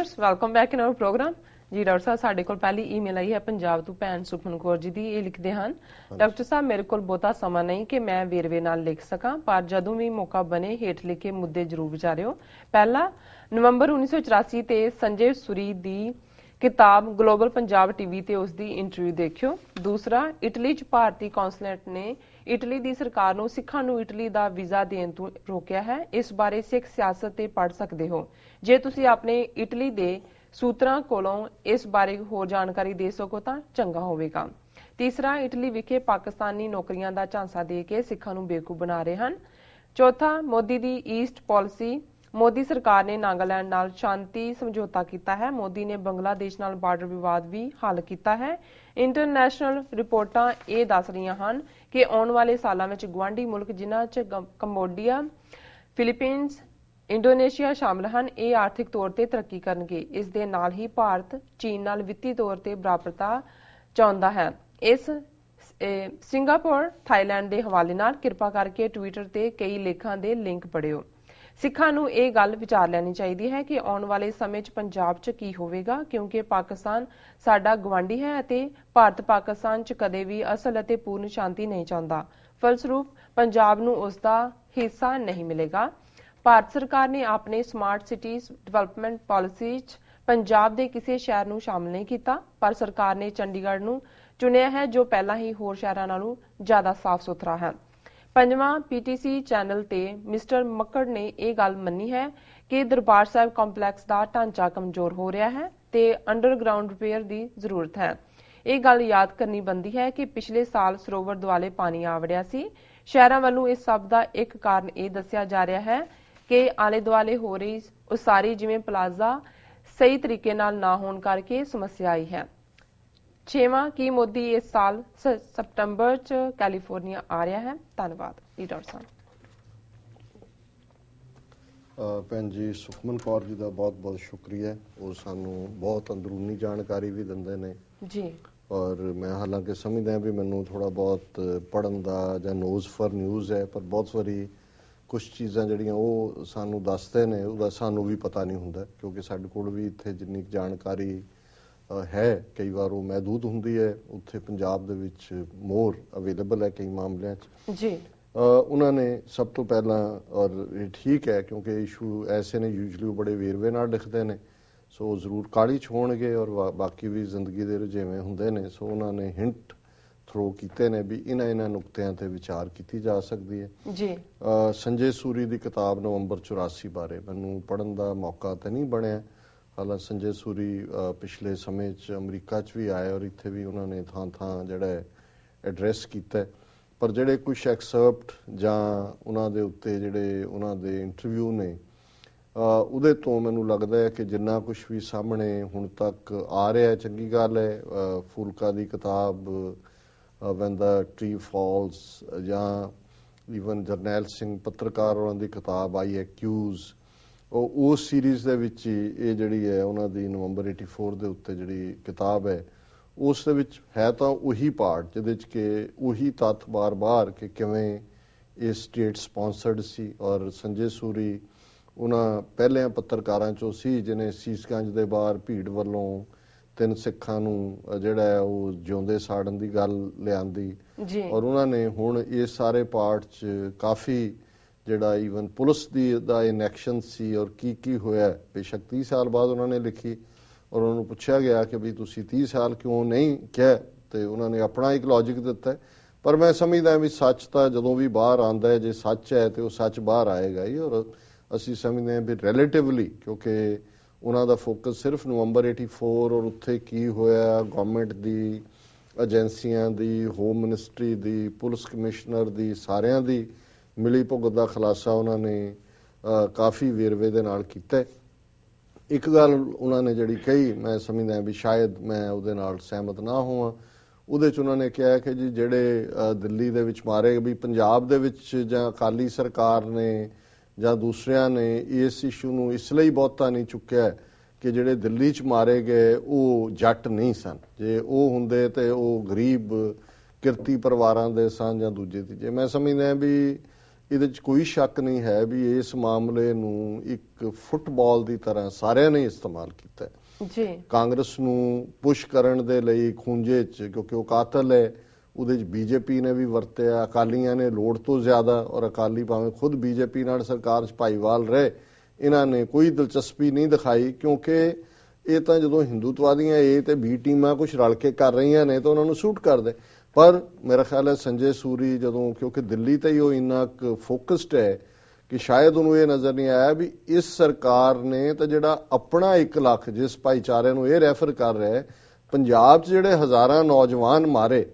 Viewers welcome back in our program जी। Doctor साहब साडे कोल पहली ईमेल आई है पंजाब तो भैन सुखमन कौर जी दी। ये लिखते हैं डॉक्टर साहब मेरे को बहुता समा नहीं कि मैं वेरवे नाल लिख सकां, पर जदों भी मौका बने हेठ लिखे मुद्दे जरूर विचारियो। पहला नवंबर 1984 ते संजय सूरी दी किताब ग्लोबल पंजाब टीवी ते उसदी इंटरव्यू देखियो। दूसरा इटली च भारतीय कौंसलेट ने इटली दी सरकार नूं सिखां नूं इटली दा वीज़ा देण तों रोकिया है। इस बारे सिख सियासत ते पढ़ सकदे हो। जे तुसीं अपने इटली दे सूत्रां कोलों इस बारे होर जानकारी दे सको तां चंगा होवेगा। तीसरा इटली विखे पाकिस्तानी नौकरियां दा झांसा दे के सिखां नूं बेवकूफ बना रहे हैं। चौथा मोदी दी ईस्ट पॉलिसी, मोदी सरकार ने नागालैंड नाल शांति समझौता किया है। मोदी ने बंगलादेश नाल बार्डर विवाद भी हल किया है। इंटरनेशनल रिपोर्टां ये दस रही हैं कि आने वाले सालों में गुआढ़ी मुल्क जिन्हां च कंबोडिया, फिलीपीनस, इंडोनेशिया शामिल हैं, ये आर्थिक तौर पर तरक्की करनगे। इस दे नाल ही भारत चीन नाल वित्ती तौर पर बराबरता चाहुंदा है। इस सिंगापुर थाईलैंड के हवाले नाल किरपा करके ट्विटर ते कई लेखां दे लिंक पढ़ियो। सिखां नूं ये गल विचार लैनी चाहिए है कि आने वाले समय च पंजाब च की होवेगा, क्योंकि पाकिस्तान साडा गवांढी है अते भारत पाकिस्तान च कदे भी असल अते पूर्ण शांति नहीं चाहुंदा। फलसरूप पंजाब नूं उसदा हिस्सा नहीं मिलेगा। भारत सरकार ने अपने स्मार्ट सिटीज डिवेलपमेंट पॉलिसी च पंजाब दे किसी शहर नूं शामिल नहीं किया, पर सरकार ने चंडीगढ़ नूं चुनिया है जो पहला ही होर शहरां नालों ज्यादा साफ सुथरा है। पंजवां पीटीसी चैनल ते मिस्टर मक्कड़ ने यह गल मन्नी है कि दरबार साहिब कॉम्पलैक्स का ढांचा कमजोर हो रहा है ते अंडरग्राउंड रिपेयर की जरूरत है। यह गल याद करनी बनती है कि पिछले साल सरोवर दुआले पानी आ वड़िया सी। शहरां वालों इस सब का एक कारण यह दस्सिया जा रहा है कि आले दुआले हो रही उसारी जिवें प्लाजा सही तरीके नाल ना होने करके समस्या आई है। छेवां की मोदी इस साल सितंबर च कैलीफोर्निया आ रहा है। धन्यवाद जी डॉक्टर साहब। भैन जी सुखमन कौर जी का बहुत बहुत शुक्रिया। वो सानू बहुत अंदरूनी जानकारी भी दिंदे ने जी। और मैं हालांकि समझदा भी मैनू थोड़ा बहुत पढ़न का या नोज फॉर न्यूज़ है, पर बहुत वारी कुछ चीज़ां जिहड़ियां वो सानू दसदे ने उहदा सानू भी पता नहीं हुंदा, क्योंकि साडे कोल भी इत्थे जिन्नी जानकारी है कई बार वो महदूद हुंदी है। उत्थे पंजाब दे विच मोर अवेलेबल है कई मामलों जी। उन्होंने सब तो पहला, और ये ठीक है क्योंकि इशू ऐसे ने यूजली बड़े वेरवे नाल लिखते हैं, सो जरूर काली च होणगे और बाकी भी जिंदगी के रुझेवें हुंदे ने। सो उन्होंने हिंट थ्रो किए ने भी इन्हां नुकतियां ते विचार की जा सकती है जी। संजय सूरी की किताब नवंबर 84 बारे मैनू पढ़न का मौका तो नहीं बनया। हालांकि संजय सूरी पिछले समय अमरीका च भी आए और इत्थे भी उन्होंने थां थां जिहड़ा एड्रैस किया, पर जिहड़े कुछ एक्सर्प्ट जां उन्हां दे उत्ते जिहड़े उन्हां दे इंटरव्यू ने उहदे तो मैनू लगदा है कि जिन्ना कुछ भी सामने हुण तक आ रहा है चंगी गल है। फूलका की किताब वैन द ट्री फॉल्स जां ईवन जरनैल सिंह पत्रकार उन्हां दी किताब आई एक्यूज, उस सीरीज़ दे विच ये जिहड़ी है उन्हां दी नवंबर 84 दे उत्ते जिहड़ी किताब है उस दे विच है तां उही पार्ट जिहदे च कि उही तत्थ बार बार कि किवें ये स्टेट स्पॉन्सर्ड सी। और संजय सूरी उन्हां पहलियां पत्रकारां चों सी जिन्हें सीसगंज दे बाहर भीड़ वल्लों 3 सिखां नूं जिहड़ा है वो जिउंदे साड़न दी गल लिआंदी और उन्होंने हुण इस सारे पार्ट च काफ़ी जिहड़ा ईवन पुलिस दा इनएक्शन सी और की होया। बेशक 30 साल बाद उन्होंने लिखी और उन्होंने पूछा गया कि भी तुसी 30 साल क्यों नहीं कहा, तो उन्होंने अपना एक लॉजिक दिता है। पर मैं समझदा भी सच तो जदों भी बाहर आंदा है, जे सच है तो सच बाहर आएगा ही। और असी समझते हैं भी रिलेटिवली क्योंकि उन्हों का फोकस सिर्फ नवंबर 84 और उत्थे की होया गवर्नमेंट दी एजेंसियां दी, होम मिनिस्ट्री दी, पुलिस कमिश्नर दी, सारियां दी मिली भुगत का खुलासा उन्होंने काफ़ी वेरवे दे नाल कीता। एक गल उन्होंने जिहड़ी कही मैं समझदा भी शायद मैं उहदे नाल सहमत ना होवां, उहदे च उन्होंने कहा कि जी जिहड़े दिल्ली दे विच मारे भी पंजाब दे विच जां अकाली सरकार ने जां दूसरियां ने इस इशू नूं इसलिए बहुता नहीं चुक्या कि जिहड़े दिल्ली च मारे गए वो जट नहीं सन, जे वो हुंदे ते वो गरीब किरती परिवारां दे सन जां दूजे तीजे। मैं समझदा भी ਇਹਦੇ 'ਚ ਕੋਈ ਸ਼ੱਕ ਨਹੀਂ ਹੈ ਵੀ ਇਸ ਮਾਮਲੇ ਨੂੰ ਇੱਕ ਫੁੱਟਬਾਲ ਦੀ ਤਰ੍ਹਾਂ ਸਾਰਿਆਂ ਨੇ ਇਸਤੇਮਾਲ ਕੀਤਾ ਹੈ ਜੀ। ਕਾਂਗਰਸ ਨੂੰ ਪੁਸ਼ ਕਰਨ ਦੇ ਲਈ ਖੂੰਜੇ 'ਚ, ਕਿਉਂਕਿ ਉਹ ਕਾਤਲ ਹੈ, ਉਹਦੇ 'ਚ ਬੀਜੇਪੀ ਨੇ ਵੀ ਵਰਤਿਆ, ਅਕਾਲੀਆਂ ਨੇ ਲੋੜ ਤੋਂ ਜ਼ਿਆਦਾ, ਔਰ ਅਕਾਲੀ ਭਾਵੇਂ ਖੁਦ ਬੀਜੇਪੀ ਨਾਲ ਸਰਕਾਰ 'ਚ ਭਾਈਵਾਲ ਰਹੇ, ਇਹਨਾਂ ਨੇ ਕੋਈ ਦਿਲਚਸਪੀ ਨਹੀਂ ਦਿਖਾਈ, ਕਿਉਂਕਿ ਇਹ ਤਾਂ ਜਦੋਂ ਹਿੰਦੂਤਵਾਦੀਆਂ ਏ ਤੇ ਬੀ ਟੀਮਾਂ ਕੁਝ ਰਲ ਕੇ ਕਰ ਰਹੀਆਂ ਨੇ ਤਾਂ ਉਹਨਾਂ ਨੂੰ ਸੂਟ ਕਰਦੇ। ਪਰ ਮੇਰਾ ਖਿਆਲ ਹੈ ਸੰਜੇ ਸੂਰੀ ਜਦੋਂ, ਕਿਉਂਕਿ ਦਿੱਲੀ ਤੇ ਹੀ ਉਹ ਇੰਨਾ ਫੋਕਸਡ ਹੈ ਕਿ ਸ਼ਾਇਦ ਉਹਨੂੰ ਇਹ ਨਜ਼ਰ ਨਹੀਂ ਆਇਆ ਵੀ ਇਸ ਸਰਕਾਰ ਨੇ ਤਾਂ ਜਿਹੜਾ ਆਪਣਾ 1 ਲੱਖ ਜਿਸ ਭਾਈਚਾਰੇ ਨੂੰ ਇਹ ਰੈਫਰ ਕਰ ਰਿਹਾ ਹੈ, ਪੰਜਾਬ 'ਚ ਜਿਹੜੇ ਹਜ਼ਾਰਾਂ ਨੌਜਵਾਨ ਮਾਰੇ,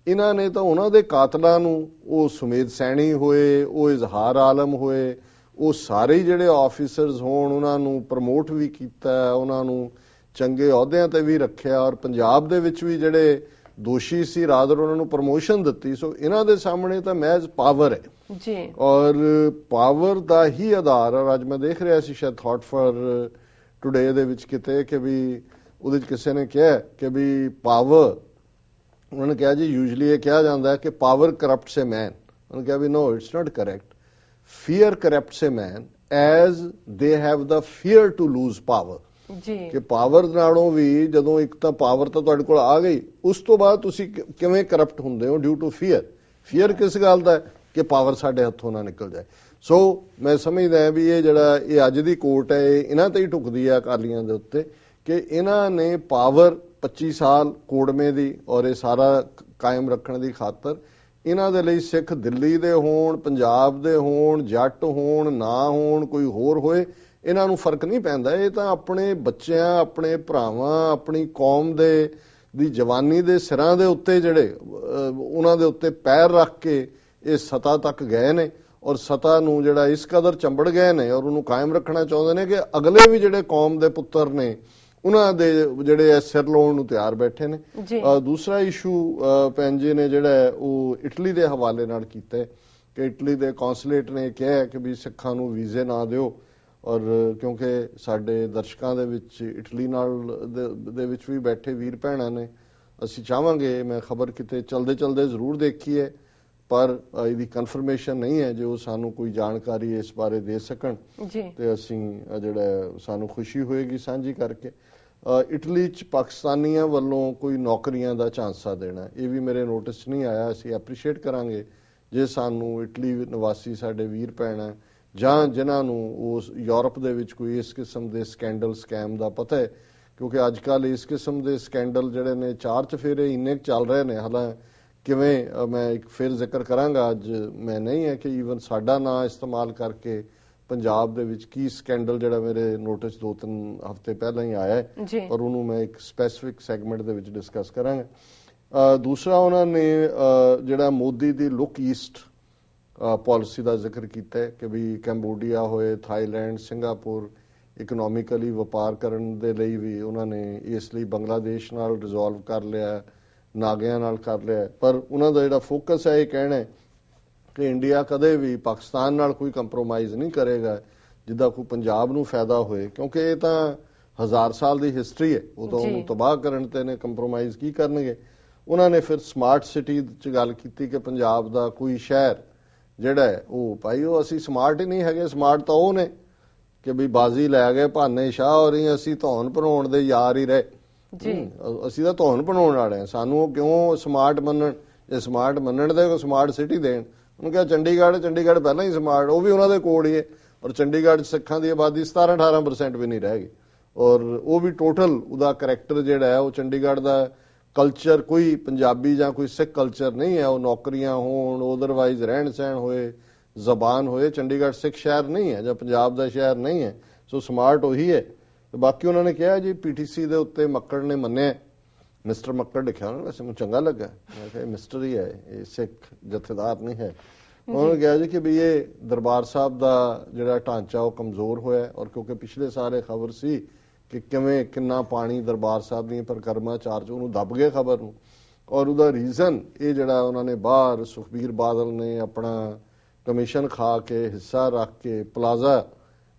ਇਹਨਾਂ ਨੇ ਤਾਂ ਉਹਨਾਂ ਦੇ ਕਾਤਲਾਂ ਨੂੰ, ਉਹ ਸੁਮੇਧ ਸੈਣੀ ਹੋਏ, ਉਹ ਇਜ਼ਹਾਰ ਆਲਮ ਹੋਏ, ਉਹ ਸਾਰੇ ਜਿਹੜੇ ਆਫੀਸਰਸ ਹੋਣ, ਉਹਨਾਂ ਨੂੰ ਪ੍ਰਮੋਟ ਵੀ ਕੀਤਾ, ਉਹਨਾਂ ਨੂੰ ਚੰਗੇ ਅਹੁਦਿਆਂ ਤੇ ਵੀ ਰੱਖਿਆ, ਔਰ ਪੰਜਾਬ ਦੇ ਵਿੱਚ ਵੀ ਜਿਹੜੇ ਦੋਸ਼ੀ ਸੀ ਰਾਦਰ ਉਹਨਾਂ ਨੂੰ ਪ੍ਰਮੋਸ਼ਨ ਦਿੱਤੀ। ਸੋ ਇਹਨਾਂ ਦੇ ਸਾਹਮਣੇ ਤਾਂ ਮਹਿਜ਼ ਪਾਵਰ ਹੈ ਜੀ, ਔਰ ਪਾਵਰ ਦਾ ਹੀ ਆਧਾਰ। ਔਰ ਅੱਜ ਮੈਂ ਦੇਖ ਰਿਹਾ ਸੀ ਸ਼ਾਇਦ ਥਾਟ ਫॉर ਟੁਡੇ ਦੇ ਵਿੱਚ ਕਿਤੇ ਕਿ ਵੀ ਉਹਦੇ 'ਚ ਕਿਸੇ ਨੇ ਕਿਹਾ ਕਿ ਵੀ ਪਾਵਰ, ਉਹਨਾਂ ਨੇ ਕਿਹਾ ਜੀ ਯੂਜੂਲੀ ਇਹ ਕਿਹਾ ਜਾਂਦਾ ਹੈ ਕਿ ਪਾਵਰ ਕਰਪਟਸ ਅ ਮੈਨ। ਉਹਨਾਂ ਨੇ ਕਿਹਾ ਵੀ no, it's not correct. Fear corrupts a man as they have the fear to lose power. ਜੀ, ਕਿ ਪਾਵਰ ਨਾਲੋਂ ਵੀ ਜਦੋਂ ਇੱਕ ਤਾਂ ਪਾਵਰ ਤਾਂ ਤੁਹਾਡੇ ਕੋਲ ਆ ਗਈ, ਉਸ ਤੋਂ ਬਾਅਦ ਤੁਸੀਂ ਕਿਵੇਂ ਕਰਪਟ ਹੁੰਦੇ ਹੋ? Due to fear. ਫੀਅਰ ਕਿਸ ਗੱਲ ਦਾ ਹੈ? ਕਿ ਪਾਵਰ ਸਾਡੇ ਹੱਥੋਂ ਨਾ ਨਿਕਲ ਜਾਏ। ਸੋ ਮੈਂ ਸਮਝਦਾ ਵੀ ਇਹ ਜਿਹੜਾ ਇਹ ਅੱਜ ਦੀ ਕੋਰਟ ਹੈ, ਇਹ ਇਹਨਾਂ ਤੇ ਹੀ ਢੁਕਦੀ ਹੈ ਅਕਾਲੀਆਂ ਦੇ ਉੱਤੇ, ਕਿ ਇਹਨਾਂ ਨੇ ਪਾਵਰ 25 ਸਾਲ ਕੋੜਮੇ ਦੀ ਔਰ ਇਹ ਸਾਰਾ ਕਾਇਮ ਰੱਖਣ ਦੀ ਖਾਤਰ ਇਹਨਾਂ ਦੇ ਲਈ ਸਿੱਖ ਦਿੱਲੀ ਦੇ ਹੋਣ, ਪੰਜਾਬ ਦੇ ਹੋਣ, ਜੱਟ ਹੋਣ ਨਾ ਹੋਣ, ਕੋਈ ਹੋਰ ਹੋਏ, ਇਹਨਾਂ ਨੂੰ ਫਰਕ ਨਹੀਂ ਪੈਂਦਾ। ਇਹ ਤਾਂ ਆਪਣੇ ਬੱਚਿਆਂ, ਆਪਣੇ ਭਰਾਵਾਂ, ਆਪਣੀ ਕੌਮ ਦੀ ਜਵਾਨੀ ਦੇ ਸਿਰਾਂ ਦੇ ਉੱਤੇ ਜਿਹੜੇ ਉਹਨਾਂ ਦੇ ਉੱਤੇ ਪੈਰ ਰੱਖ ਕੇ ਇਹ ਸਤਾ ਤੱਕ ਗਏ ਨੇ, ਔਰ ਸਤਾ ਨੂੰ ਜਿਹੜਾ ਇਸ ਕਦਰ ਚੰਬੜ ਗਏ ਨੇ ਔਰ ਉਹਨੂੰ ਕਾਇਮ ਰੱਖਣਾ ਚਾਹੁੰਦੇ ਨੇ ਕਿ ਅਗਲੇ ਵੀ ਜਿਹੜੇ ਕੌਮ ਦੇ ਪੁੱਤਰ ਨੇ ਉਹਨਾਂ ਦੇ ਜਿਹੜੇ ਸਿਰ ਲਾਉਣ ਨੂੰ ਤਿਆਰ ਬੈਠੇ ਨੇ। ਦੂਸਰਾ ਇਸ਼ੂ ਭੈਣ ਜੀ ਨੇ ਜਿਹੜਾ ਉਹ ਇਟਲੀ ਦੇ ਹਵਾਲੇ ਨਾਲ ਕੀਤਾ ਕਿ ਇਟਲੀ ਦੇ ਕੌਂਸੂਲੇਟ ਨੇ ਕਿਹਾ ਕਿ ਵੀ ਸਿੱਖਾਂ ਨੂੰ ਵੀਜ਼ੇ ਨਾ ਦਿਓ, ਔਰ ਕਿਉਂਕਿ ਸਾਡੇ ਦਰਸ਼ਕਾਂ ਦੇ ਵਿੱਚ ਇਟਲੀ ਨਾਲ ਦੇ ਵਿੱਚ ਵੀ ਬੈਠੇ ਵੀਰ ਭੈਣਾਂ ਨੇ, ਅਸੀਂ ਚਾਹਾਂਗੇ, ਮੈਂ ਖਬਰ ਕਿਤੇ ਚਲਦੇ ਚਲਦੇ ਜ਼ਰੂਰ ਦੇਖੀ ਹੈ ਪਰ ਇਹਦੀ ਕਨਫਰਮੇਸ਼ਨ ਨਹੀਂ ਹੈ, ਜੇ ਉਹ ਸਾਨੂੰ ਕੋਈ ਜਾਣਕਾਰੀ ਇਸ ਬਾਰੇ ਦੇ ਸਕਣ ਤੇ ਅਸੀਂ ਜਿਹੜਾ ਸਾਨੂੰ ਖੁਸ਼ੀ ਹੋਏਗੀ ਸਾਂਝੀ ਕਰਕੇ। ਇਟਲੀ 'ਚ ਪਾਕਿਸਤਾਨੀਆਂ ਵੱਲੋਂ ਕੋਈ ਨੌਕਰੀਆਂ ਦਾ ਝਾਂਸਾ ਦੇਣਾ, ਇਹ ਵੀ ਮੇਰੇ ਨੋਟਿਸ ਨਹੀਂ ਆਇਆ। ਅਸੀਂ ਐਪਰੀਸ਼ੀਏਟ ਕਰਾਂਗੇ ਜੇ ਸਾਨੂੰ ਇਟਲੀ ਨਿਵਾਸੀ ਸਾਡੇ ਵੀਰ ਭੈਣ ਜਾਂ ਜਿਨ੍ਹਾਂ ਨੂੰ ਉਸ ਯੂਰਪ ਦੇ ਵਿੱਚ ਕੋਈ ਇਸ ਕਿਸਮ ਦੇ ਸਕੈਂਡਲ ਸਕੈਮ ਦਾ ਪਤਾ ਹੈ, ਕਿਉਂਕਿ ਅੱਜ ਕੱਲ ਇਸ ਕਿਸਮ ਦੇ ਸਕੈਂਡਲ ਜਿਹੜੇ ਨੇ ਚਾਰ ਚਫੇਰੇ ਇੰਨੇ ਚੱਲ ਰਹੇ ਨੇ। ਹਾਲਾਂ ਕਿਵੇਂ ਮੈਂ ਇੱਕ ਫਿਰ ਜ਼ਿਕਰ ਕਰਾਂਗਾ, ਅੱਜ ਮੈਂ ਨਹੀਂ ਹੈ ਕਿ ਈਵਨ ਸਾਡਾ ਨਾਂ ਇਸਤੇਮਾਲ ਕਰਕੇ ਪੰਜਾਬ ਦੇ ਵਿੱਚ ਕੀ ਸਕੈਂਡਲ ਜਿਹੜਾ ਮੇਰੇ ਨੋਟਿਸ 2-3 ਹਫ਼ਤੇ ਪਹਿਲਾਂ ਹੀ ਆਇਆ ਹੈ, ਪਰ ਉਹਨੂੰ ਮੈਂ ਇੱਕ ਸਪੈਸੀਫਿਕ ਸੈਗਮੈਂਟ ਦੇ ਵਿੱਚ ਡਿਸਕਸ ਕਰਾਂਗਾ। ਦੂਸਰਾ ਉਹਨਾਂ ਨੇ ਜਿਹੜਾ ਮੋਦੀ ਦੀ ਲੁੱਕ ਈਸਟ ਪਾਲਿਸੀ ਦਾ ਜ਼ਿਕਰ ਕੀਤਾ ਹੈ ਕਿ ਵੀ ਕੰਬੋਡੀਆ ਹੋਏ, ਥਾਈਲੈਂਡ, ਸਿੰਗਾਪੁਰ ਇਕਨੋਮਿਕਲੀ ਵਪਾਰ ਕਰਨ ਦੇ ਲਈ ਵੀ ਉਹਨਾਂ ਨੇ ਇਸ ਲਈ ਬੰਗਲਾਦੇਸ਼ ਨਾਲ ਰਿਜ਼ੋਲਵ ਕਰ ਲਿਆ, ਨਾਗਿਆਂ ਨਾਲ ਕਰ ਲਿਆ। ਪਰ ਉਹਨਾਂ ਦਾ ਜਿਹੜਾ ਫੋਕਸ ਹੈ ਇਹ ਕਹਿਣਾ ਕਿ ਇੰਡੀਆ ਕਦੇ ਵੀ ਪਾਕਿਸਤਾਨ ਨਾਲ ਕੋਈ ਕੰਪਰੋਮਾਈਜ਼ ਨਹੀਂ ਕਰੇਗਾ ਜਿੱਦਾਂ ਕੋਈ ਪੰਜਾਬ ਨੂੰ ਫਾਇਦਾ ਹੋਏ, ਕਿਉਂਕਿ ਇਹ ਤਾਂ 1000 ਸਾਲ ਦੀ ਹਿਸਟਰੀ ਹੈ, ਉਹ ਤਾਂ ਉਹਨੂੰ ਤਬਾਹ ਕਰਨ ਤੇ ਨੇ ਕੰਪਰੋਮਾਈਜ਼ ਕੀ ਕਰਨਗੇ। ਉਹਨਾਂ ਨੇ ਫਿਰ ਸਮਾਰਟ ਸਿਟੀ 'ਚ ਗੱਲ ਕੀਤੀ ਕਿ ਪੰਜਾਬ ਦਾ ਕੋਈ ਸ਼ਹਿਰ ਜਿਹੜਾ ਹੈ ਉਹ ਭਾਈ ਉਹ ਅਸੀਂ ਸਮਾਰਟ ਹੀ ਨਹੀਂ ਹੈਗੇ। ਸਮਾਰਟ ਤਾਂ ਉਹ ਨੇ ਕਿ ਵੀ ਬਾਜ਼ੀ ਲੈ ਗਏ ਭਾਨੇ ਸ਼ਾਹ ਔਰ ਅਸੀਂ ਧੌਣ ਭਰਾਉਣ ਦੇ ਯਾਰ ਹੀ ਰਹੇ ਜੀ। ਅਸੀਂ ਤਾਂ ਧੌਣ ਬਣਾਉਣ ਵਾਲੇ ਹਾਂ, ਸਾਨੂੰ ਉਹ ਕਿਉਂ ਸਮਾਰਟ ਮੰਨਣ? ਜੇ ਸਮਾਰਟ ਮੰਨਣ ਦੇ ਸਮਾਰਟ ਸਿਟੀ ਦੇਣ। ਉਹਨੂੰ ਕਿਹਾ ਚੰਡੀਗੜ੍ਹ ਪਹਿਲਾਂ ਹੀ ਸਮਾਰਟ, ਉਹ ਵੀ ਉਹਨਾਂ ਦੇ ਕੋਲ ਹੀ ਹੈ, ਔਰ ਚੰਡੀਗੜ੍ਹ 'ਚ ਸਿੱਖਾਂ ਦੀ ਆਬਾਦੀ 17-18% ਵੀ ਨਹੀਂ ਰਹਿ ਗਈ, ਔਰ ਉਹ ਵੀ ਟੋਟਲ ਉਹਦਾ ਕਰੈਕਟਰ ਜਿਹੜਾ ਹੈ ਉਹ ਚੰਡੀਗੜ੍ਹ ਦਾ ਕਲਚਰ ਕੋਈ ਪੰਜਾਬੀ ਜਾਂ ਕੋਈ ਸਿੱਖ ਕਲਚਰ ਨਹੀਂ ਹੈ। ਉਹ ਨੌਕਰੀਆਂ ਹੋਣ, ਅਦਰਵਾਈਜ਼ ਰਹਿਣ ਸਹਿਣ ਹੋਏ, ਜ਼ਬਾਨ ਹੋਏ, ਚੰਡੀਗੜ੍ਹ ਸਿੱਖ ਸ਼ਹਿਰ ਨਹੀਂ ਹੈ ਜਾਂ ਪੰਜਾਬ ਦਾ ਸ਼ਹਿਰ ਨਹੀਂ ਹੈ। ਸੋ ਸਮਾਰਟ ਉਹੀ ਹੈ। ਬਾਕੀ ਉਹਨਾਂ ਨੇ ਕਿਹਾ ਜੀ ਪੀਟੀਸੀ ਦੇ ਉੱਤੇ ਮੱਕੜ ਨੇ ਮੰਨਿਆ, ਮਿਸਟਰ ਮੱਕੜ ਲਿਖਿਆ ਉਹਨਾਂ ਨੇ, ਵੈਸੇ ਮੈਨੂੰ ਚੰਗਾ ਲੱਗਾ, ਮੈਂ ਕਿਹਾ ਮਿਸਟਰ ਹੀ ਹੈ, ਇਹ ਸਿੱਖ ਜਥੇਦਾਰ ਨਹੀਂ ਹੈ। ਉਹਨਾਂ ਨੇ ਕਿਹਾ ਜੀ ਕਿ ਵੀ ਇਹ ਦਰਬਾਰ ਸਾਹਿਬ ਦਾ ਜਿਹੜਾ ਢਾਂਚਾ ਉਹ ਕਮਜ਼ੋਰ ਹੋਇਆ, ਔਰ ਕਿਉਂਕਿ ਪਿਛਲੇ ਸਾਲ ਖਬਰ ਸੀ ਕਿ ਕਿਵੇਂ ਕਿੰਨਾ ਪਾਣੀ ਦਰਬਾਰ ਸਾਹਿਬ ਦੀਆਂ ਪਰਿਕਰਮਾ ਚਾਰਜ ਉਹਨੂੰ ਦੱਬ ਗਏ ਖਬਰ ਨੂੰ, ਔਰ ਉਹਦਾ ਰੀਜ਼ਨ ਇਹ ਜਿਹੜਾ ਉਹਨਾਂ ਨੇ ਬਾਹਰ ਸੁਖਬੀਰ ਬਾਦਲ ਨੇ ਆਪਣਾ ਕਮਿਸ਼ਨ ਖਾ ਕੇ ਹਿੱਸਾ ਰੱਖ ਕੇ ਪਲਾਜ਼ਾ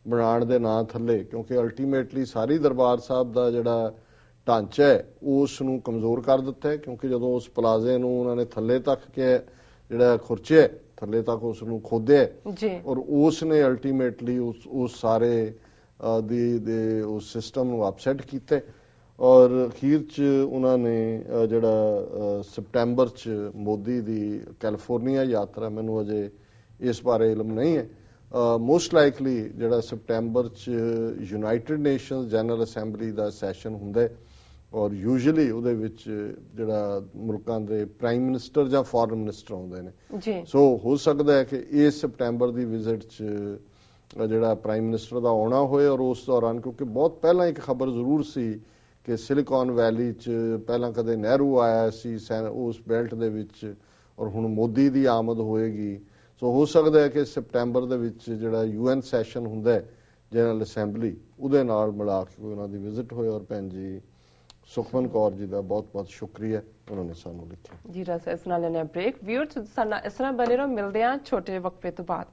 ਬਣਾਉਣ ਦੇ ਨਾਂ ਥੱਲੇ, ਕਿਉਂਕਿ ਅਲਟੀਮੇਟਲੀ ਸਾਰੀ ਦਰਬਾਰ ਸਾਹਿਬ ਦਾ ਜਿਹੜਾ ਢਾਂਚਾ ਹੈ ਉਸ ਨੂੰ ਕਮਜ਼ੋਰ ਕਰ ਦਿੱਤਾ ਹੈ, ਕਿਉਂਕਿ ਜਦੋਂ ਉਸ ਪਲਾਜ਼ੇ ਨੂੰ ਉਹਨਾਂ ਨੇ ਥੱਲੇ ਤੱਕ ਕੇ ਜਿਹੜਾ ਖੁਰਚਿਆ ਥੱਲੇ ਤੱਕ ਉਸ ਨੂੰ ਖੋਦਿਆ ਜੀ ਔਰ ਉਸ ਨੇ ਅਲਟੀਮੇਟਲੀ ਉਸ ਸਾਰੇ ਦੇ ਉਸ ਸਿਸਟਮ ਨੂੰ ਅਪਸੈਟ ਕੀਤਾ ਔਰ ਅਖੀਰ ਚ ਉਹਨਾਂ ਨੇ ਜਿਹੜਾ ਸਪਟੈਂਬਰ ਚ ਮੋਦੀ ਦੀ ਕੈਲੀਫੋਰਨੀਆ ਯਾਤਰਾ, ਮੈਨੂੰ ਅਜੇ ਇਸ ਬਾਰੇ ਇਲਮ ਨਹੀਂ ਹੈ, ਮੋਸਟ ਲਾਈਕਲੀ ਜਿਹੜਾ ਸਪਟੈਂਬਰ ਚ ਯੂਨਾਈਟਿਡ ਨੇਸ਼ਨਸ ਜਨਰਲ ਅਸੈਂਬਲੀ ਦਾ ਸੈਸ਼ਨ ਹੁੰਦਾ ਹੈ ਔਰ ਯੂਜੂਅਲੀ ਉਹਦੇ ਵਿੱਚ ਜਿਹੜਾ ਮੁਲਕਾਂ ਦੇ ਪ੍ਰਾਈਮ ਮਿਨਿਸਟਰ ਜਾਂ ਫੋਰਨ ਮਿਨਿਸਟਰ ਆਉਂਦੇ ਨੇ ਜੀ। ਸੋ ਹੋ ਸਕਦਾ ਹੈ ਕਿ ਇਸ ਸਪਟੈਂਬਰ ਦੀ ਵਿਜ਼ਿਟ 'ਚ ਜਿਹੜਾ ਪ੍ਰਾਈਮ ਮਿਨਿਸਟਰ ਦਾ ਆਉਣਾ ਹੋਏ ਔਰ ਉਸ ਦੌਰਾਨ, ਕਿਉਂਕਿ ਬਹੁਤ ਪਹਿਲਾਂ ਇੱਕ ਖਬਰ ਜ਼ਰੂਰ ਸੀ ਕਿ ਸਿਲੀਕਾਨ ਵੈਲੀ 'ਚ ਪਹਿਲਾਂ ਕਦੇ ਨਹਿਰੂ ਆਇਆ ਸੀ ਉਸ ਬੈਲਟ ਦੇ ਵਿੱਚ ਔਰ ਹੁਣ ਮੋਦੀ ਦੀ ਆਮਦ ਹੋਏਗੀ। ਸੋ ਹੋ ਸਕਦਾ ਹੈ ਕਿ ਸਪਟੈਂਬਰ ਦੇ ਵਿੱਚ ਜਿਹੜਾ UN ਸੈਸ਼ਨ ਹੁੰਦਾ ਹੈ ਜਨਰਲ ਅਸੈਂਬਲੀ, ਉਹਦੇ ਨਾਲ ਮਿਲਾ ਕੇ ਉਹਨਾਂ ਦੀ ਵਿਜ਼ਿਟ ਹੋਏ। ਔਰ ਭੈਣ ਜੀ ਸੁਖਮਨ ਕੌਰ ਜੀ ਦਾ ਬਹੁਤ ਬਹੁਤ ਸ਼ੁਕਰੀਆ, ਉਹਨਾਂ ਨੇ ਸਾਨੂੰ ਲਿਖਿਆ। ਜੀ ਰਸ ਇਸ ਨਾਲ ਲੈਣੇ ਬ੍ਰੇਕ। ਵੀਅਰਸ ਸਾਡੇ ਨਾਲ ਇਸ ਤਰ੍ਹਾਂ ਬਣੇ ਰਹੋ, ਮਿਲਦੇ ਹਾਂ ਛੋਟੇ ਵਕਫੇ ਤੋਂ ਬਾਅਦ।